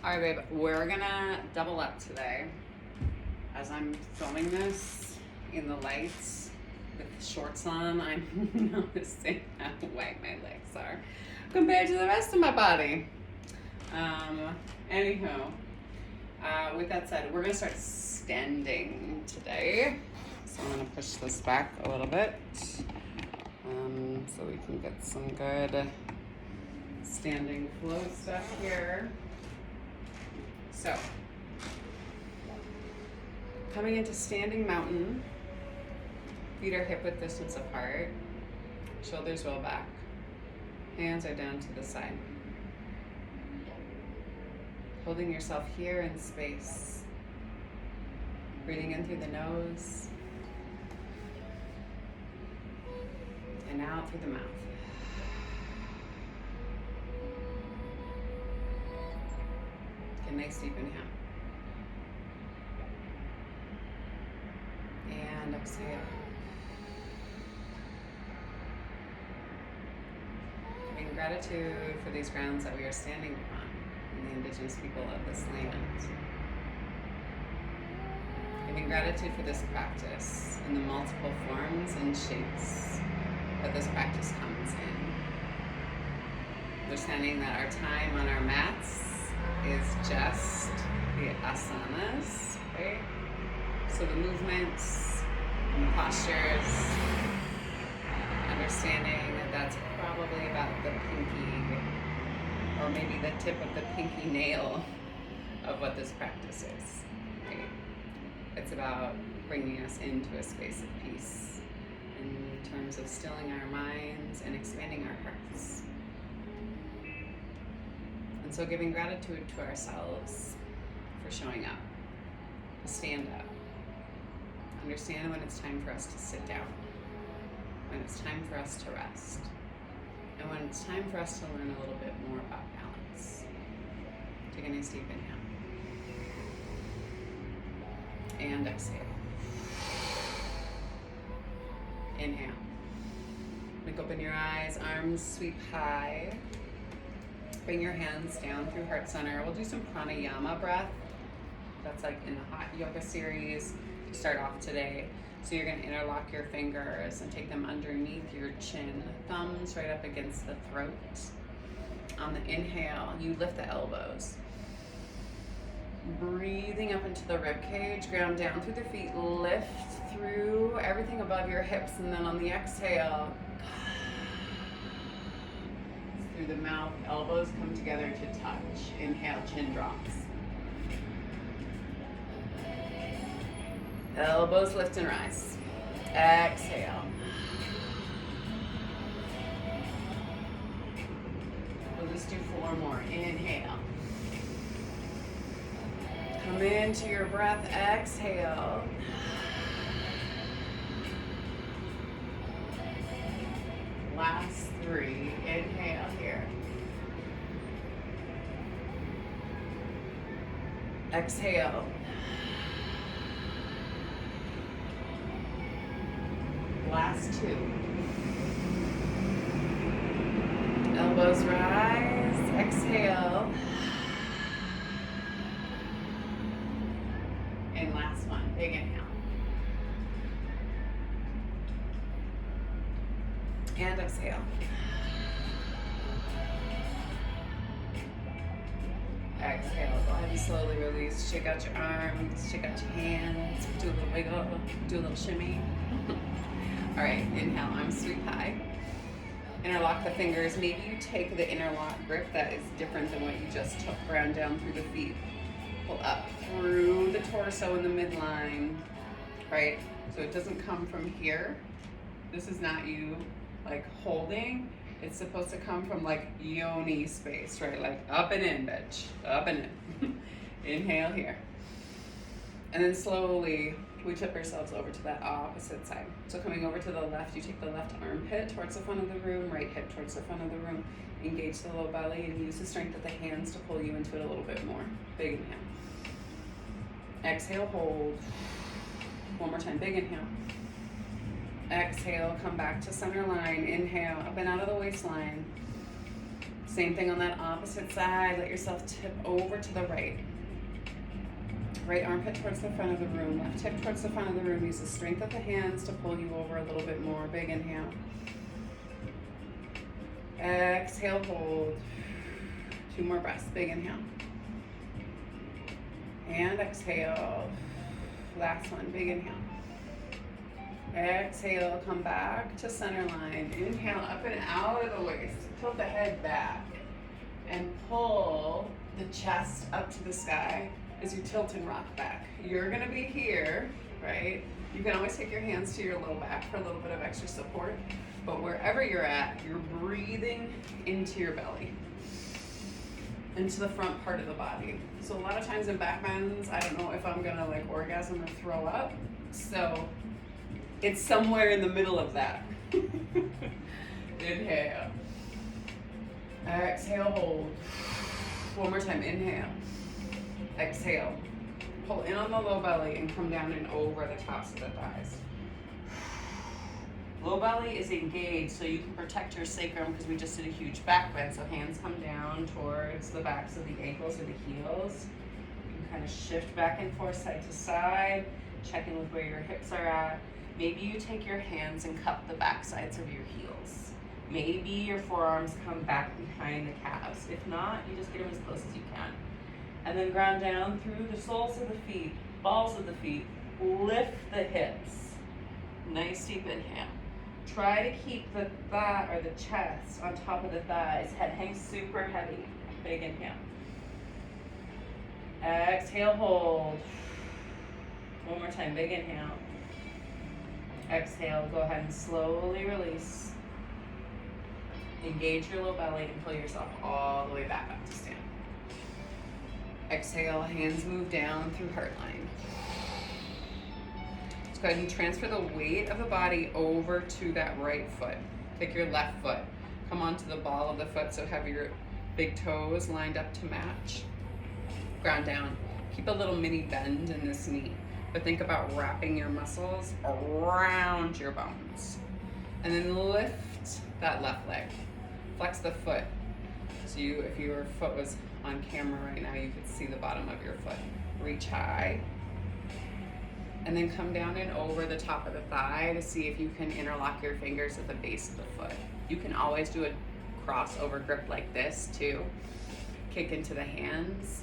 All right, babe, we're gonna double up today. As I'm filming this in the lights with shorts on, I'm noticing how white my legs are compared to the rest of my body. Anywho, with that said, we're gonna start standing today. So I'm gonna push this back a little bit so we can get some good standing flow stuff here. So, coming into standing mountain, feet are hip-width distance apart, shoulders roll back, hands are down to the side. Holding yourself here in space, breathing in through the nose, and out through the mouth. Take a nice deep inhale. And exhale. Giving gratitude for these grounds that we are standing upon and the indigenous people of this land. Giving gratitude for this practice and the multiple forms and shapes that this practice comes in. Understanding that our time on our mats is just the asanas, right? So the movements and the postures, understanding that that's probably about the pinky, or maybe the tip of the pinky nail of what this practice is, right? It's about bringing us into a space of peace in terms of stilling our minds and expanding our hearts. And so giving gratitude to ourselves for showing up, to stand up, understand when it's time for us to sit down, when it's time for us to rest, and when it's time for us to learn a little bit more about balance. Take a nice deep inhale. And exhale. Inhale. Look, open your eyes, arms sweep high. Bring your hands down through heart center. We'll do some pranayama breath. That's like in the hot yoga series to start off today. So you're gonna interlock your fingers and take them underneath your chin, thumbs right up against the throat. On the inhale, you lift the elbows. Breathing up into the rib cage, ground down through the feet, lift through everything above your hips, and then on the exhale, through the mouth, elbows come together to touch. Inhale, chin drops. Elbows lift and rise. Exhale. We'll just do 4 more. Inhale. Come into your breath. Exhale. Last 3. Inhale here. Exhale. Last 2. Elbows rise. Exhale. And last one. Big inhale. And exhale. Exhale. Go ahead and slowly release. Shake out your arms. Shake out your hands. Do a little wiggle. Do a little shimmy. All right, inhale, arms sweep high. Interlock the fingers. Maybe you take the interlock grip that is different than what you just took. Ground down through the feet. Pull up through the torso in the midline, right? So it doesn't come from here. This is not you like holding. It's supposed to come from like yoni space, right? Like up and in, bitch. Up and in. Inhale here. And then slowly we tip ourselves over to that opposite side. So coming over to the left, you take the left armpit towards the front of the room, right hip towards the front of the room. Engage the low belly and use the strength of the hands to pull you into it a little bit more. Big inhale. Exhale, hold. One more time, big inhale. Exhale, come back to center line. Inhale, up and out of the waistline. Same thing on that opposite side. Let yourself tip over to the right. Right armpit towards the front of the room. Left hip towards the front of the room. Use the strength of the hands to pull you over a little bit more. Big inhale. Exhale, hold. 2 more breaths. Big inhale. And exhale. Last one. Big inhale. Exhale, come back to center line. Inhale, up and out of the waist. Tilt the head back. And pull the chest up to the sky as you tilt and rock back. You're gonna be here, right? You can always take your hands to your low back for a little bit of extra support. But wherever you're at, you're breathing into your belly, into the front part of the body. So a lot of times in back bends, I don't know if I'm gonna like orgasm or throw up. So it's somewhere in the middle of that. Inhale. Exhale, hold. One more time, inhale. Exhale. Pull in on the low belly and come down and over the tops of the thighs. Low belly is engaged so you can protect your sacrum because we just did a huge back bend. So hands come down towards the backs of the ankles or the heels. You can kind of shift back and forth side to side, check in with where your hips are at. Maybe you take your hands and cup the back sides of your heels. Maybe your forearms come back behind the calves. If not, you just get them as close as you can. And then ground down through the soles of the feet, balls of the feet. Lift the hips. Nice deep inhale. Try to keep the thigh or the chest on top of the thighs. Head hangs super heavy. Big inhale. Exhale, hold. One more time, big inhale. Exhale, go ahead and slowly release. Engage your low belly and pull yourself all the way back up to stand. Exhale, hands move down through heart line. Go ahead and transfer the weight of the body over to that right foot. Take your left foot, come onto the ball of the foot, so have your big toes lined up to match. Ground down. Keep a little mini bend in this knee, but think about wrapping your muscles around your bones. And then lift that left leg. Flex the foot. So if your foot was on camera right now, you could see the bottom of your foot. Reach high. And then come down and over the top of the thigh to see if you can interlock your fingers at the base of the foot. You can always do a crossover grip like this too. Kick into the hands,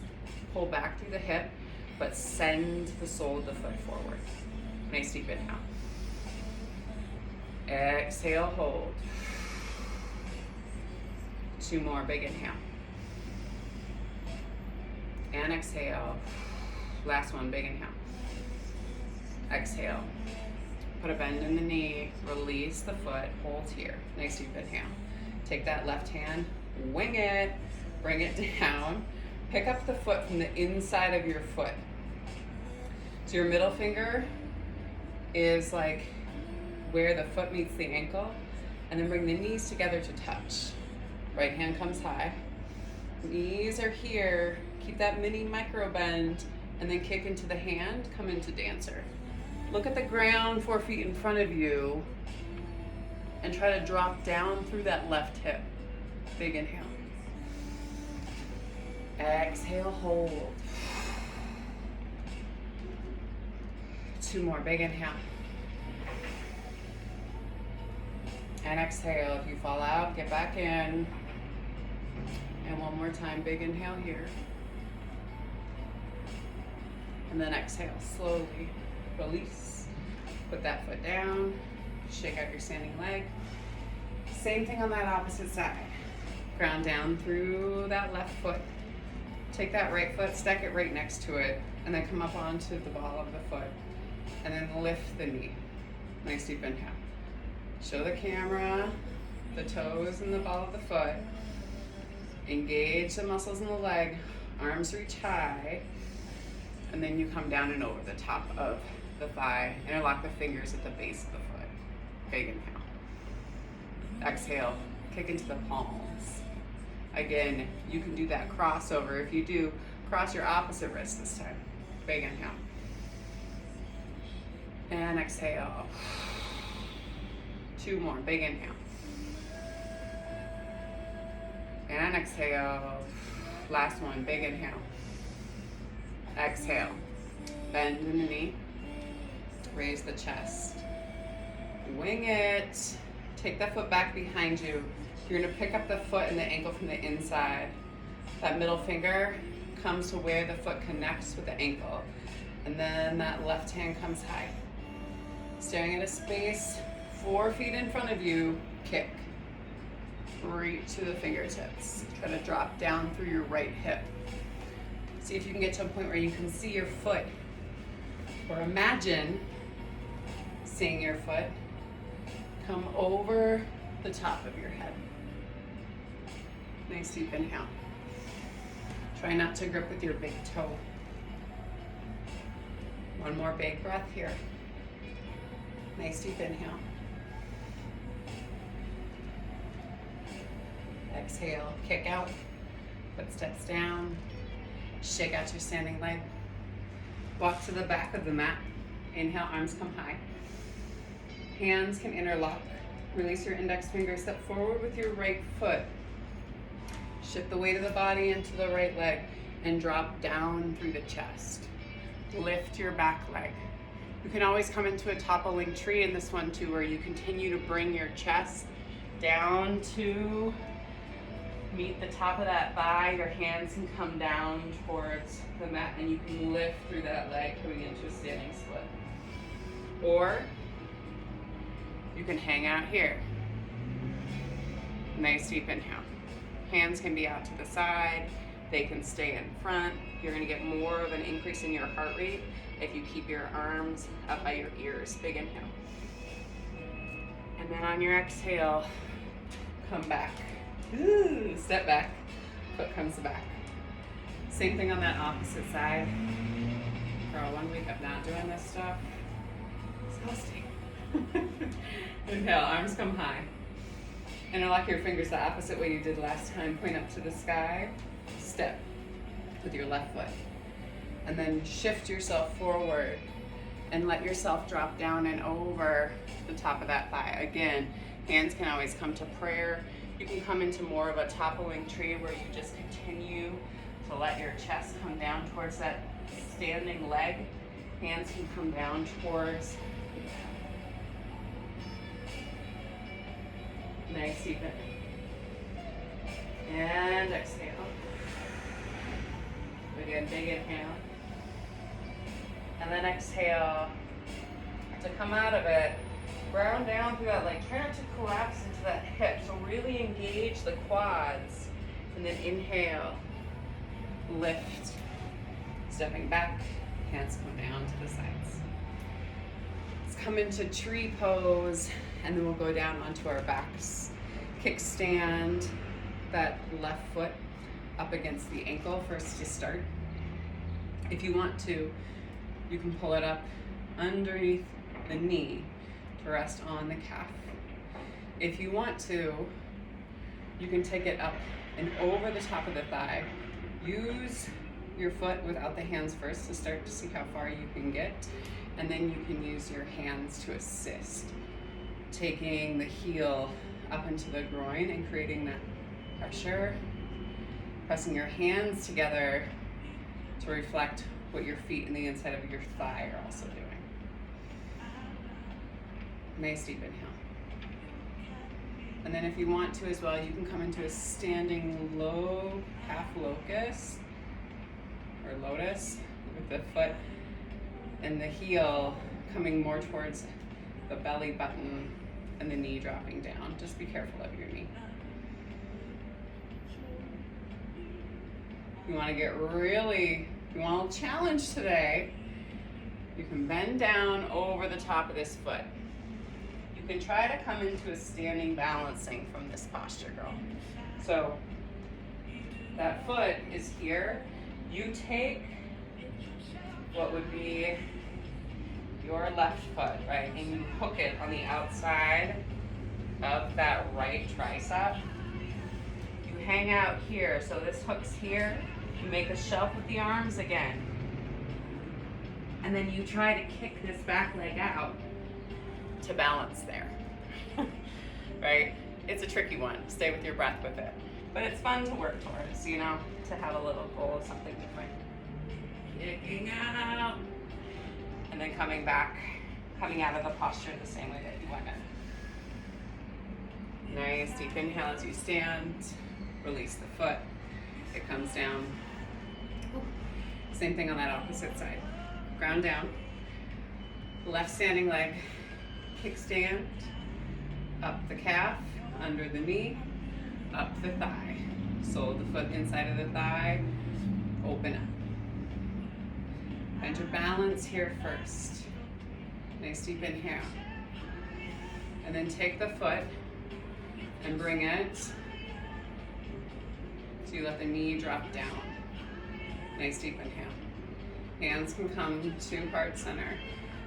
pull back through the hip, but send the sole of the foot forward. Nice deep inhale. Exhale, hold. 2 more, big inhale. And exhale. Last one, big inhale. Exhale. Put a bend in the knee, release the foot, hold here. Nice deep inhale. Take that left hand, wing it, bring it down. Pick up the foot from the inside of your foot. So your middle finger is like where the foot meets the ankle, and then bring the knees together to touch. Right hand comes high. Knees are here. Keep that mini micro bend, and then kick into the hand, come into dancer. Look at the ground 4 feet in front of you and try to drop down through that left hip. Big inhale. Exhale, hold. 2 more, big inhale. And exhale. If you fall out, get back in. And one more time, big inhale here. And then exhale, slowly. Release. Put that foot down. Shake out your standing leg. Same thing on that opposite side. Ground down through that left foot. Take that right foot, stack it right next to it, and then come up onto the ball of the foot. And then lift the knee. Nice deep inhale. Show the camera the toes and the ball of the foot. Engage the muscles in the leg. Arms reach high. And then you come down and over the top of the thigh. Interlock the fingers at the base of the foot. Big inhale. Exhale, kick into the palms. Again, you can do that crossover. If you do, cross your opposite wrist this time. Big inhale. And exhale. 2 more, big inhale. And exhale. Last one, big inhale. Exhale. Bend in the knee. Raise the chest. Wing it. Take that foot back behind you. You're gonna pick up the foot and the ankle from the inside. That middle finger comes to where the foot connects with the ankle. And then that left hand comes high. Staring at a space 4 feet in front of you, kick. Reach to the fingertips. Try to drop down through your right hip. See if you can get to a point where you can see your foot. Or imagine seeing your foot come over the top of your head. Nice deep inhale. Try not to grip with your big toe. One more big breath here. Nice deep inhale. Exhale, kick out, footsteps down, shake out your standing leg. Walk to the back of the mat. Inhale, arms come high. Hands can interlock. Release your index finger, step forward with your right foot. Shift the weight of the body into the right leg and drop down through the chest. Lift your back leg. You can always come into a toppling tree in this one too, where you continue to bring your chest down to meet the top of that thigh. Your hands can come down towards the mat and you can lift through that leg coming into a standing split. Or you can hang out here. Nice deep inhale. Hands can be out to the side. They can stay in front. You're gonna get more of an increase in your heart rate if you keep your arms up by your ears. Big inhale. And then on your exhale, come back. Ooh, step back. Foot comes back. Same thing on that opposite side. Girl, 1 week of not doing this stuff. Exhausting. Inhale, arms come high. Interlock your fingers the opposite way you did last time. Point up to the sky. Step with your left foot. And then shift yourself forward and let yourself drop down and over the top of that thigh. Again, hands can always come to prayer. You can come into more of a toppling tree where you just continue to let your chest come down towards that standing leg. Hands can come down towards the back. Nice, deep in. And exhale. Again, big inhale. And then exhale. To come out of it, ground down through that leg. Try not to collapse into that hip. So really engage the quads. And then inhale. Lift. Stepping back. Hands come down to the sides. Let's come into tree pose. And then we'll go down onto our backs. Kickstand that left foot up against the ankle first to start. If you want to, you can pull it up underneath the knee to rest on the calf. If you want to, you can take it up and over the top of the thigh. Use your foot without the hands first to start to see how far you can get, and then you can use your hands to assist, taking the heel up into the groin and creating that pressure, pressing your hands together to reflect what your feet and the inside of your thigh are also doing. Nice deep inhale. And then if you want to as well, you can come into a standing low half locust or lotus with the foot and the heel coming more towards the belly button and the knee dropping down. Just be careful of your knee. You want to get really, you want a challenge today, you can bend down over the top of this foot. You can try to come into a standing balancing from this posture, girl. So that foot is here. You take what would be your left foot, right, and you hook it on the outside of that right tricep. You hang out here, so this hook's here. You make a shelf with the arms again. And then you try to kick this back leg out to balance there. Right? It's a tricky one. Stay with your breath with it. But it's fun to work towards, you know, to have a little goal of something different. Kicking out. And then coming back, coming out of the posture the same way that you went in. Nice, deep inhale as you stand. Release the foot. It comes down. Same thing on that opposite side. Ground down. Left standing leg, kickstand. Up the calf, under the knee, up the thigh. Sole of the foot inside of the thigh. Open up. Find your balance here first. Nice deep inhale. And then take the foot and bring it so you let the knee drop down. Nice deep inhale. Hands can come to heart center.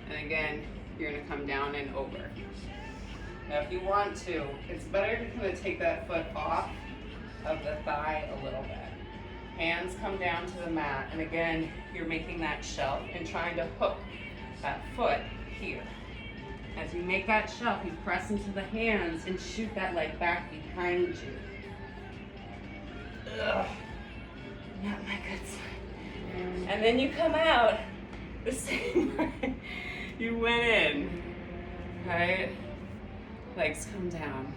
And again, you're gonna come down and over. Now if you want to, it's better to kind of take that foot off of the thigh a little bit. Hands come down to the mat, and again, you're making that shelf and trying to hook that foot here. As you make that shelf, you press into the hands and shoot that leg back behind you. Ugh, not my good side. And then you come out the same way you went in, right? Legs come down.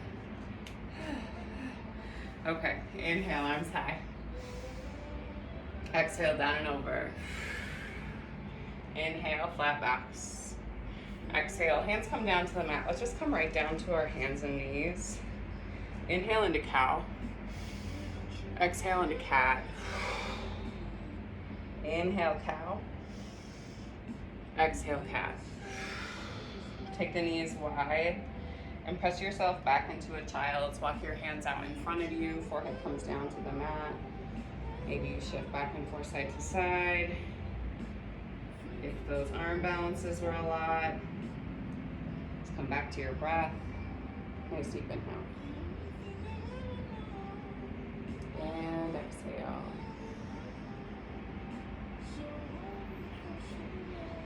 Okay, inhale, arms high. Exhale, down and over. Inhale, flat backs. Exhale, hands come down to the mat. Let's just come right down to our hands and knees. Inhale into cow. Exhale into cat. Inhale, cow. Exhale, cat. Take the knees wide and press yourself back into a child's. Walk your hands out in front of you. Forehead comes down to the mat. Maybe you shift back and forth side to side. If those arm balances were a lot, just come back to your breath. Nice deep inhale. And exhale.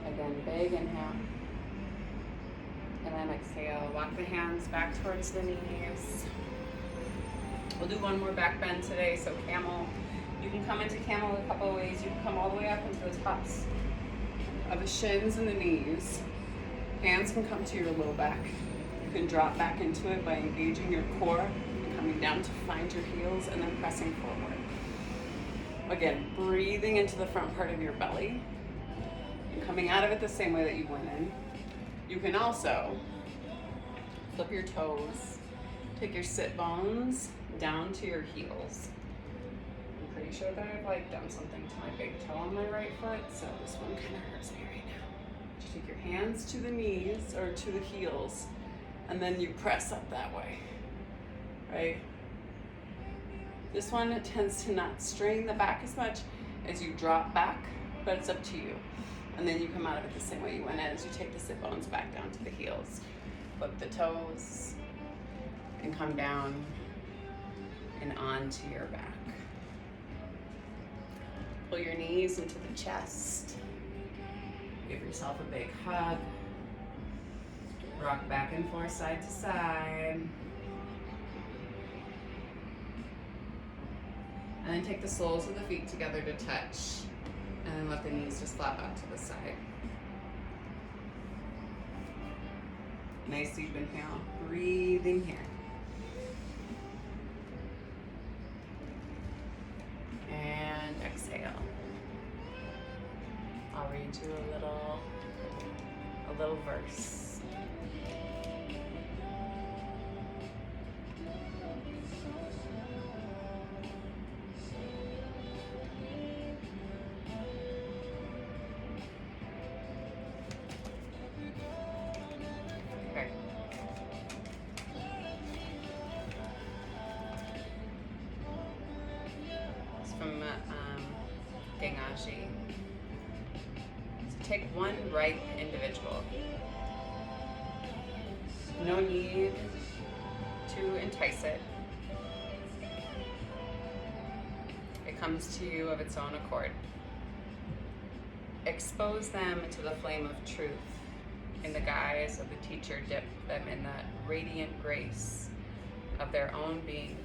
Again, big inhale. And then exhale. Walk the hands back towards the knees. We'll do one more back bend today, so camel. You can come into camel a couple of ways. You can come all the way up into the tops of the shins and the knees. Hands can come to your low back. You can drop back into it by engaging your core and coming down to find your heels and then pressing forward. Again, breathing into the front part of your belly and coming out of it the same way that you went in. You can also flip your toes, take your sit bones down to your heels. Pretty sure that I've done something to my big toe on my right foot, so this one kind of hurts me right now. You take your hands to the knees or to the heels, and then you press up that way, right? This one tends to not strain the back as much as you drop back, but it's up to you. And then you come out of it the same way you went in as you take the sit bones back down to the heels. Flip the toes and come down and onto your back. Pull your knees into the chest. Give yourself a big hug. Rock back and forth side to side. And then take the soles of the feet together to touch. And then let the knees just flap out to the side. Nice deep inhale. Breathing here. And exhale. I'll read you a little verse. Okay. It's from Gengashi. So take one ripe individual. No need to entice it. It comes to you of its own accord. Expose them to the flame of truth. In the guise of the teacher, dip them in the radiant grace of their own being.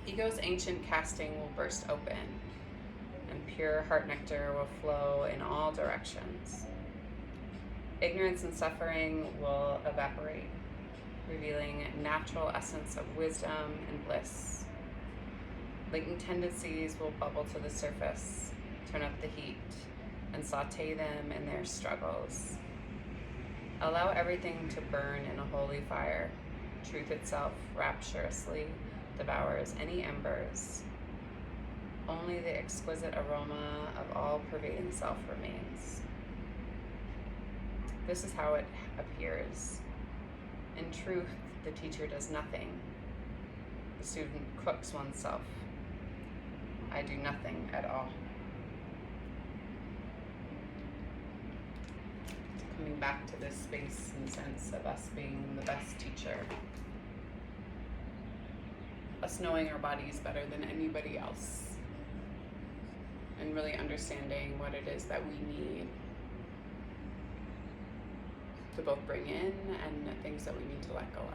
Ego's ancient casting will burst open, and pure heart nectar will flow in all directions. Ignorance and suffering will evaporate, revealing natural essence of wisdom and bliss. Latent tendencies will bubble to the surface, turn up the heat, and saute them in their struggles. Allow everything to burn in a holy fire. Truth itself rapturously devours any embers. Only the exquisite aroma of all-pervading self remains. This is how it appears. In truth, the teacher does nothing. The student cooks oneself. I do nothing at all. Coming back to this space and sense of us being the best teacher. Us knowing our bodies better than anybody else. And really understanding what it is that we need to both bring in and the things that we need to let go of.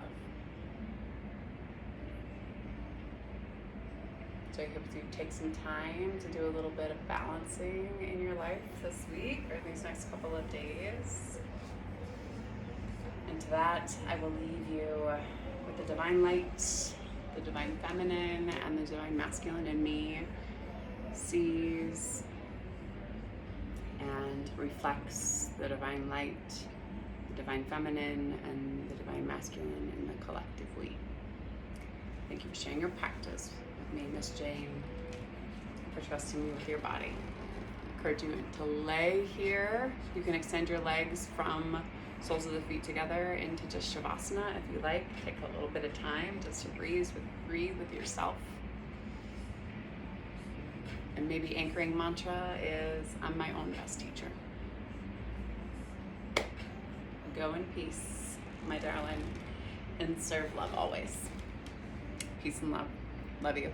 So I hope you take some time to do a little bit of balancing in your life this week or these next couple of days. And to that, I will leave you with the divine light, the divine feminine, and the divine masculine in me sees and reflects the divine light, the divine feminine, and the divine masculine in the collective we. Thank you for sharing your practice with me, Miss Jane, for trusting me with your body. I encourage you to lay here. You can extend your legs from soles of the feet together into just Shavasana if you like. Take a little bit of time just to breathe with yourself. And maybe anchoring mantra is, I'm my own best teacher. Go in peace, my darling, and serve love always. Peace and love. Love you.